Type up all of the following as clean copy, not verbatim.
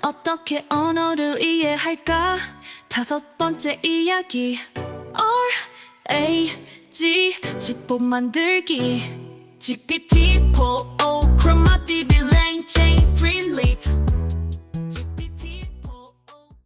어떻게 언어를 이해할까? 다섯 번째 이야기 RAG 집보 만들기 GPT-4o 크로마DB 랭체인 스트림릿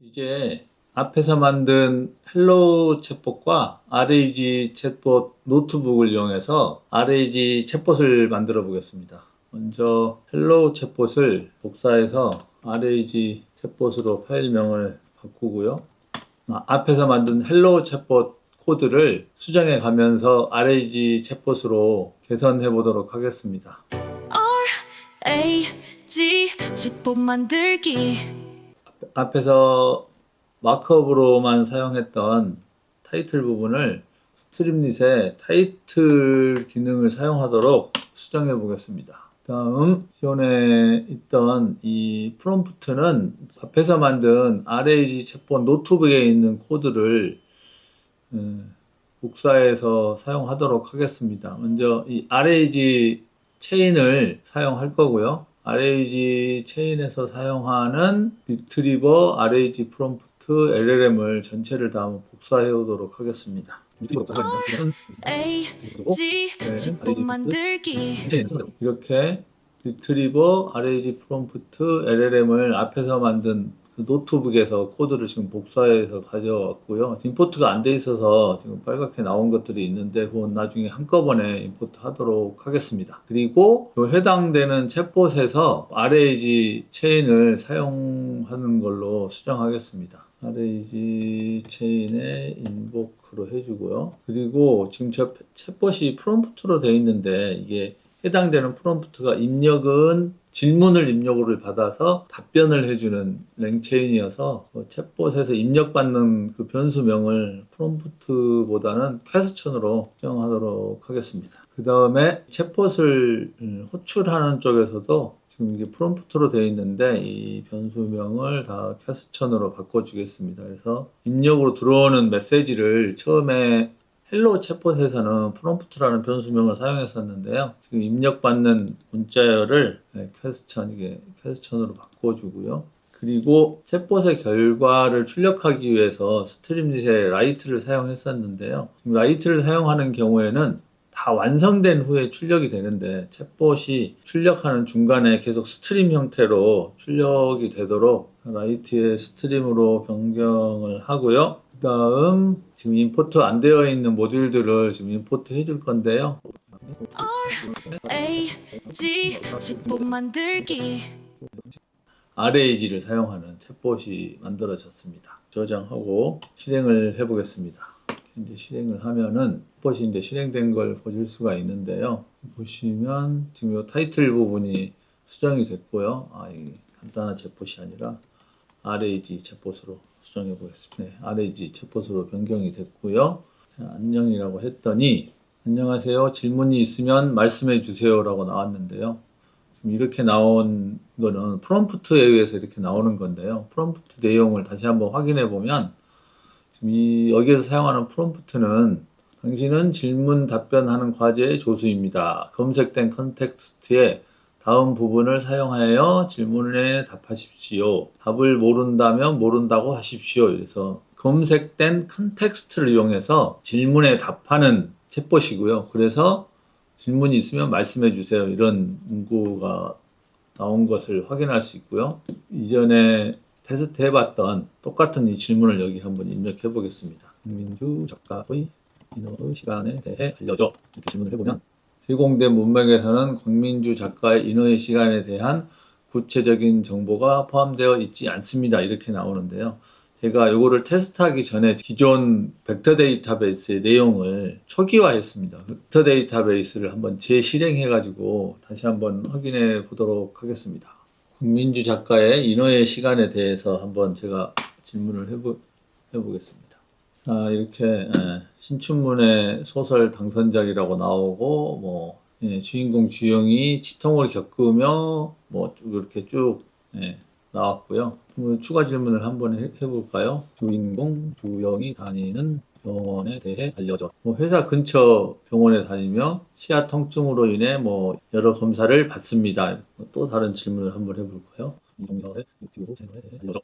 이제 앞에서 만든 헬로우 챗봇과 RAG 챗봇 노트북을 이용해서 RAG 챗봇을 만들어 보겠습니다. 먼저 헬로우 챗봇을 복사해서 RAG 챗봇으로 파일명을 바꾸고요. 앞에서 만든 헬로우 챗봇 코드를 수정해 가면서 RAG 챗봇으로 개선해 보도록 하겠습니다. RAG 집보 만들기 앞에서 마크업으로만 사용했던 타이틀 부분을 스트림릿의 타이틀 기능을 사용하도록 수정해 보겠습니다. 다음 지원에 있던 이 프롬프트는 앞에서 만든 RAG 챗봇 노트북에 있는 코드를 복사해서 사용하도록 하겠습니다. 먼저 이 RAG 체인을 사용할 거고요. RAG 체인에서 사용하는 리트리버 RAG 프롬프트 LLM을 전체를 다 한번 복사해 오도록 하겠습니다. RAG 집보 만들기 이렇게 리트리버 RAG 프롬프트 LLM을 앞에서 만든 그 노트북에서 코드를 지금 복사해서 가져왔고요. 임포트가 안 돼 있어서 지금 빨갛게 나온 것들이 있는데 그건 나중에 한꺼번에 임포트 하도록 하겠습니다. 그리고 해당되는 챗봇에서 RAG 체인을 사용하는 걸로 수정하겠습니다. RAG 체인에 인보크로 해주고요. 그리고 지금 저 챗봇이 프롬프트로 되어 있는데 이게 해당되는 프롬프트가 입력은 질문을 입력을 받아서 답변을 해주는 랭체인이어서 챗봇에서 입력받는 그 변수명을 프롬프트보다는 퀘스천으로 수정하도록 하겠습니다. 그 다음에 챗봇을 호출하는 쪽에서도 지금 이게 프롬프트로 되어 있는데 이 변수명을 다 퀘스천으로 바꿔주겠습니다. 그래서 입력으로 들어오는 메시지를 처음에 헬로우 챗봇에서는 프롬프트라는 변수명을 사용했었는데요. 지금 입력받는 문자열을 퀘스천으로 바꿔주고요. 그리고 챗봇의 결과를 출력하기 위해서 스트림릿의 라이트를 사용했었는데요. 라이트를 사용하는 경우에는 다 완성된 후에 출력이 되는데 챗봇이 출력하는 중간에 계속 스트림 형태로 출력이 되도록 라이트의 스트림으로 변경을 하고요. 그 다음 지금 임포트 안 되어 있는 모듈들을 지금 임포트 해줄 건데요. RAG 집보 만들기 RAG를 사용하는 챗봇이 만들어졌습니다. 저장하고 실행을 해보겠습니다. 이제 실행을 하면은 챗봇이 이제 실행된 걸 보실 수가 있는데요. 보시면 지금 이 타이틀 부분이 수정이 됐고요. 이 간단한 챗봇이 아니라 RAG 챗봇으로 수정해 보겠습니다. 네, RAG 챗봇으로 변경이 됐고요. 자, 안녕이라고 했더니 안녕하세요. 질문이 있으면 말씀해 주세요 라고 나왔는데요. 지금 이렇게 나온 거는 프롬프트에 의해서 이렇게 나오는 건데요. 프롬프트 내용을 다시 한번 확인해 보면 지금 여기에서 사용하는 프롬프트는 당신은 질문 답변하는 과제의 조수입니다. 검색된 컨텍스트에 다음 부분을 사용하여 질문에 답하십시오. 답을 모른다면 모른다고 하십시오. 그래서 검색된 컨텍스트를 이용해서 질문에 답하는 챗봇이고요. 그래서 질문이 있으면 말씀해 주세요. 이런 문구가 나온 것을 확인할 수 있고요. 이전에 테스트 해봤던 똑같은 이 질문을 여기 한번 입력해 보겠습니다. 김민주 작가의 인어의 시간에 대해 알려줘. 이렇게 질문을 해보면 제공된 문맥에서는 광민주 작가의 인어의 시간에 대한 구체적인 정보가 포함되어 있지 않습니다. 이렇게 나오는데요. 제가 이거를 테스트하기 전에 기존 벡터 데이터베이스의 내용을 초기화했습니다. 벡터 데이터베이스를 한번 재실행해가지고 다시 한번 확인해 보도록 하겠습니다. 광민주 작가의 인어의 시간에 대해서 한번 제가 질문을 해보겠습니다. 이렇게 신춘문예 소설 당선작이라고 나오고 주인공 주영이 치통을 겪으며 이렇게 쭉 나왔고요. 추가 질문을 한번 해볼까요? 주인공 주영이 다니는 병원에 대해 알려줘. 회사 근처 병원에 다니며 치아 통증으로 인해 여러 검사를 받습니다. 또 다른 질문을 한번 해볼까요? 이동혁의 유튜브 채널에 대해 알려줘.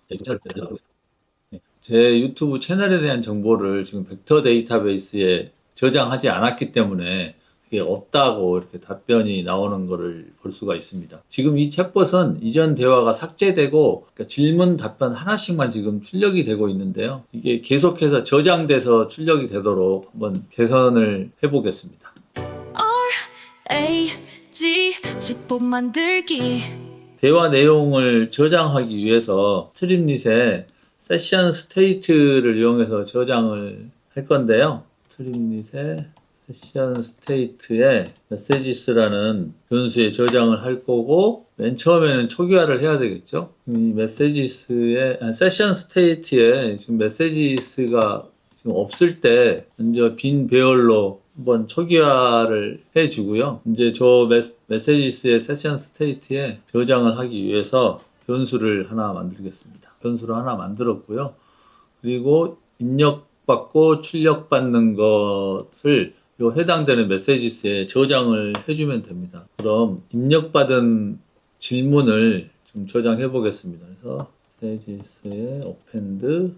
제 유튜브 채널에 대한 정보를 지금 벡터 데이터베이스에 저장하지 않았기 때문에 그게 없다고 이렇게 답변이 나오는 것을 볼 수가 있습니다. 지금 이 챗봇은 이전 대화가 삭제되고 그러니까 질문 답변 하나씩만 지금 출력이 되고 있는데요. 이게 계속해서 저장돼서 출력이 되도록 한번 개선을 해보겠습니다. A-G 직법 만들기 대화 내용을 저장하기 위해서 스트림릿의 세션 스테이트를 이용해서 저장을 할 건데요. 스트림릿의 세션 스테이트에 메시지스라는 변수에 저장을 할 거고 맨 처음에는 초기화를 해야 되겠죠. 이 메시지스의 세션 스테이트에 지금 메시지스가 지금 없을 때 먼저 빈 배열로 한번 초기화를 해주고요. 이제 저 메시지스의 세션 스테이트에 저장을 하기 위해서 변수를 하나 만들겠습니다. 변수를 하나 만들었고요. 그리고 입력받고 출력받는 것을 요 해당되는 메시지스에 저장을 해주면 됩니다. 그럼 입력받은 질문을 좀 저장해 보겠습니다. 그래서 메시지스에 append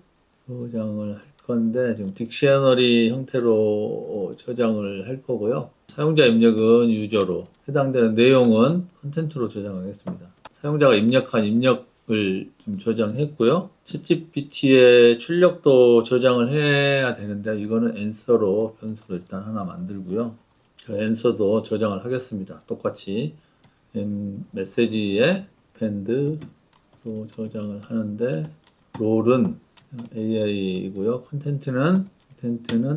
저장을 할 건데 지금 딕셔너리 형태로 저장을 할 거고요. 사용자 입력은 유저로, 해당되는 내용은 컨텐츠로 저장하겠습니다. 사용자가 입력한 입력을 좀 저장했고요. 챗GPT의 출력도 저장을 해야 되는데 이거는 answer로 변수로 일단 하나 만들고요. 저 answer도 저장을 하겠습니다. 똑같이 메시지에 append로 저장을 하는데 롤은 AI이고요. 컨텐츠는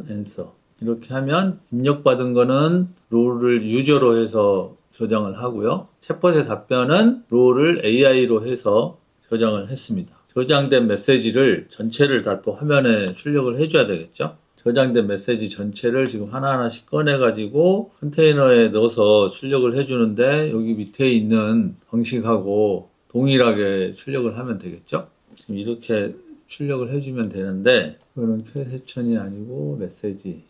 answer. 이렇게 하면 입력받은 거는 롤을 유저로 해서 저장을 하고요. 챗봇의 답변은 롤을 AI로 해서 저장을 했습니다. 저장된 메시지를 전체를 다 또 화면에 출력을 해줘야 되겠죠. 저장된 메시지 전체를 지금 하나하나씩 꺼내가지고 컨테이너에 넣어서 출력을 해주는데 여기 밑에 있는 방식하고 동일하게 출력을 하면 되겠죠. 지금 이렇게 출력을 해주면 되는데 그거는 퀘스천이 아니고 메시지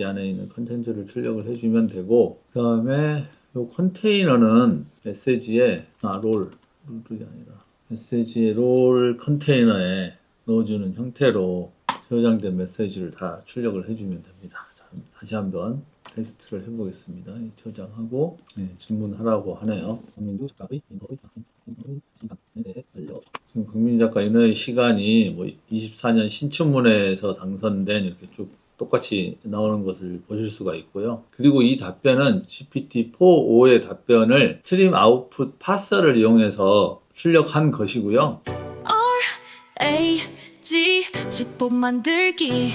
안에 있는 컨텐츠를 출력을 해주면 되고 그 다음에 이 컨테이너는 메시지에 롤이 아니라 메시지의 롤 컨테이너에 넣어주는 형태로 저장된 메시지를 다 출력을 해주면 됩니다. 자, 다시 한번 테스트를 해보겠습니다. 저장하고 질문하라고 하네요. 박민주 작가의 인터뷰 시간에 대해 알려. 지금 박민주 작가 인터뷰 시간이 24년 신춘문예에서 당선된 이렇게 쭉 똑같이 나오는 것을 보실 수가 있고요. 그리고 이 답변은 GPT-4.5의 답변을 스트림 아웃풋 파서를 이용해서 출력한 것이고요. A-G 직법 만들기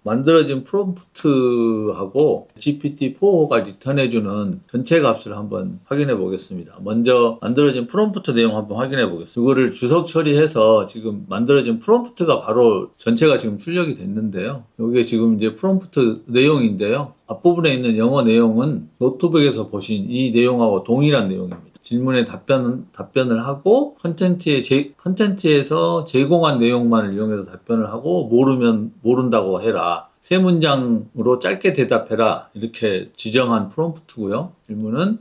만들어진 프롬프트하고 GPT-4가 리턴해주는 전체 값을 한번 확인해 보겠습니다. 먼저 만들어진 프롬프트 내용 한번 확인해 보겠습니다. 이거를 주석 처리해서 지금 만들어진 프롬프트가 바로 전체가 지금 출력이 됐는데요. 이게 지금 이제 프롬프트 내용인데요. 앞부분에 있는 영어 내용은 노트북에서 보신 이 내용하고 동일한 내용입니다. 질문에 답변을 하고 컨텐츠에서 제공한 내용만을 이용해서 답변을 하고 모르면 모른다고 해라. 세 문장으로 짧게 대답해라. 이렇게 지정한 프롬프트고요. 질문은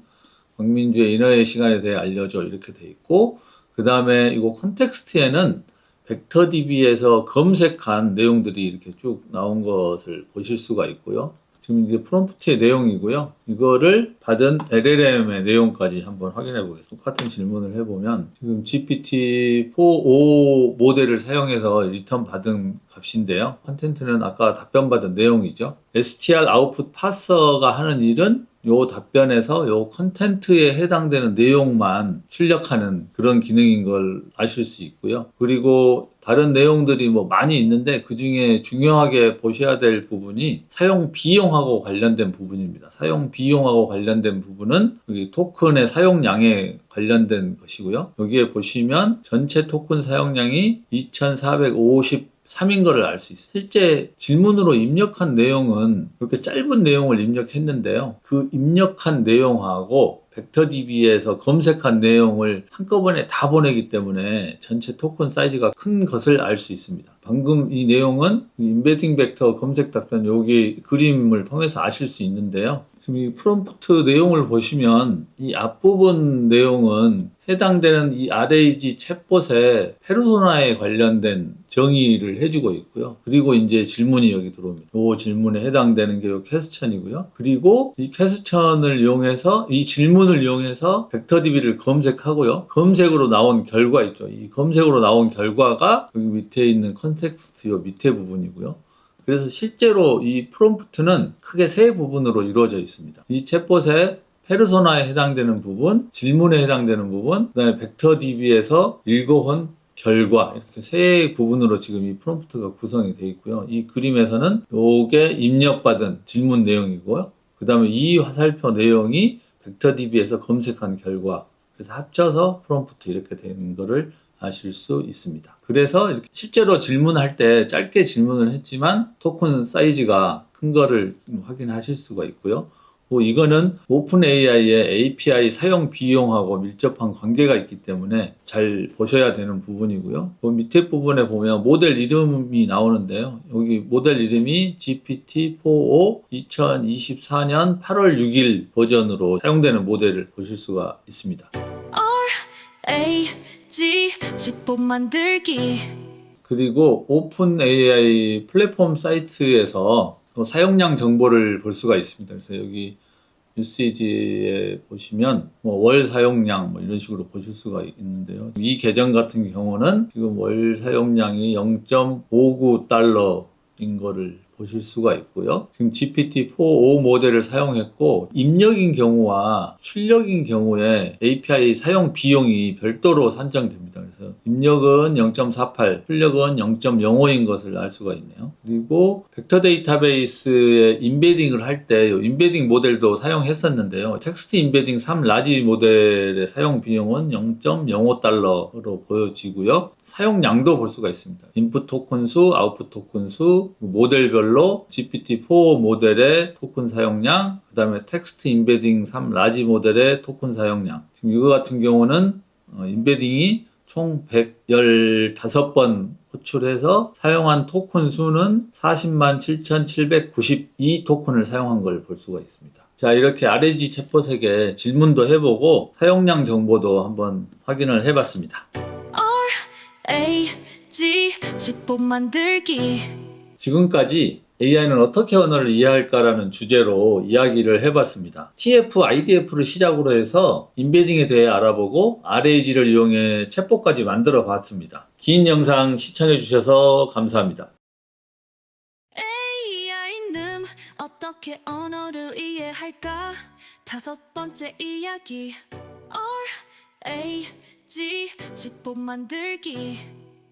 박민주의 인어의 시간에 대해 알려줘. 이렇게 돼 있고 그 다음에 이거 컨텍스트에는 벡터DB에서 검색한 내용들이 이렇게 쭉 나온 것을 보실 수가 있고요. 지금 이제 프롬프트의 내용이고요. 이거를 받은 LLM의 내용까지 한번 확인해 보겠습니다. 똑같은 질문을 해보면 지금 GPT-4.5 모델을 사용해서 리턴 받은 값인데요. 컨텐츠는 아까 답변 받은 내용이죠. str 아웃풋 파서가 하는 일은 요 답변에서 요 컨텐츠에 해당되는 내용만 출력하는 그런 기능인 걸 아실 수 있고요. 그리고 다른 내용들이 많이 있는데 그 중에 중요하게 보셔야 될 부분이 사용 비용하고 관련된 부분입니다. 사용 비용하고 관련된 부분은 여기 토큰의 사용량에 관련된 것이고요. 여기에 보시면 전체 토큰 사용량이 2453인 것을 알 수 있어요. 실제 질문으로 입력한 내용은 그렇게 짧은 내용을 입력했는데요. 그 입력한 내용하고 벡터DB에서 검색한 내용을 한꺼번에 다 보내기 때문에 전체 토큰 사이즈가 큰 것을 알 수 있습니다. 방금 이 내용은 인베딩 벡터 검색 답변 여기 그림을 통해서 아실 수 있는데요. 지금 이 프롬프트 내용을 보시면 이 앞부분 내용은 해당되는 이 RAG 챗봇의 페르소나에 관련된 정의를 해주고 있고요. 그리고 이제 질문이 여기 들어옵니다. 이 질문에 해당되는 게 이 퀘스천이고요. 그리고 이 퀘스천을 이용해서 이 질문을 이용해서 벡터DB를 검색하고요. 검색으로 나온 결과 있죠. 이 검색으로 나온 결과가 여기 밑에 있는 컨텍스트 요 밑에 부분이고요. 그래서 실제로 이 프롬프트는 크게 세 부분으로 이루어져 있습니다. 이 챗봇의 페르소나에 해당되는 부분, 질문에 해당되는 부분, 그다음에 벡터DB에서 읽어온 결과 이렇게 세 부분으로 지금 이 프롬프트가 구성이 되어 있고요. 이 그림에서는 이게 입력받은 질문 내용이고요. 그다음에 이 화살표 내용이 벡터DB에서 검색한 결과, 그래서 합쳐서 프롬프트 이렇게 된 거를 아실 수 있습니다. 그래서 이렇게 실제로 질문할 때 짧게 질문을 했지만 토큰 사이즈가 큰 거를 확인하실 수가 있고요. 이거는 오픈AI의 API 사용 비용하고 밀접한 관계가 있기 때문에 잘 보셔야 되는 부분이고요. 밑에 부분에 보면 모델 이름이 나오는데요. 여기 모델 이름이 GPT-4o 2024년 8월 6일 버전으로 사용되는 모델을 보실 수가 있습니다. RAG 챗봇 만들기. 그리고 오픈AI 플랫폼 사이트에서 사용량 정보를 볼 수가 있습니다. 그래서 여기 유시지에 보시면 월 사용량 이런 식으로 보실 수가 있는데요. 이 계정 같은 경우는 지금 월 사용량이 0.59달러인 거를 보실 수가 있고요. 지금 GPT-4o 모델을 사용했고 입력인 경우와 출력인 경우에 API 사용 비용이 별도로 산정됩니다. 그래서 입력은 0.48, 출력은 0.05인 것을 알 수가 있네요. 그리고 벡터 데이터베이스에 인베딩을 할 때 인베딩 모델도 사용했었는데요. 텍스트 인베딩 3 라지 모델의 사용 비용은 0.05달러로 보여지고요. 사용량도 볼 수가 있습니다. 인풋 토큰 수, 아웃풋 토큰 수, 모델별로 GPT-4 모델의 토큰 사용량, 그 다음에 텍스트 인베딩 3 라지 모델의 토큰 사용량. 지금 이거 같은 경우는 인베딩이 총 115번 호출해서 사용한 토큰 수는 40만 7,792 토큰을 사용한 걸 볼 수가 있습니다. 자, 이렇게 RAG 챗봇에게 질문도 해보고 사용량 정보도 한번 확인을 해봤습니다. RAG 챗봇 만들기. 지금까지 AI는 어떻게 언어를 이해할까라는 주제로 이야기를 해봤습니다. TF, IDF를 시작으로 해서 인베딩에 대해 알아보고 RAG를 이용해 챗봇까지 만들어 봤습니다. 긴 영상 시청해 주셔서 감사합니다. AI는 어떻게 언어를 이해할까? 5번째 이야기. RAG 챗봇 만들기.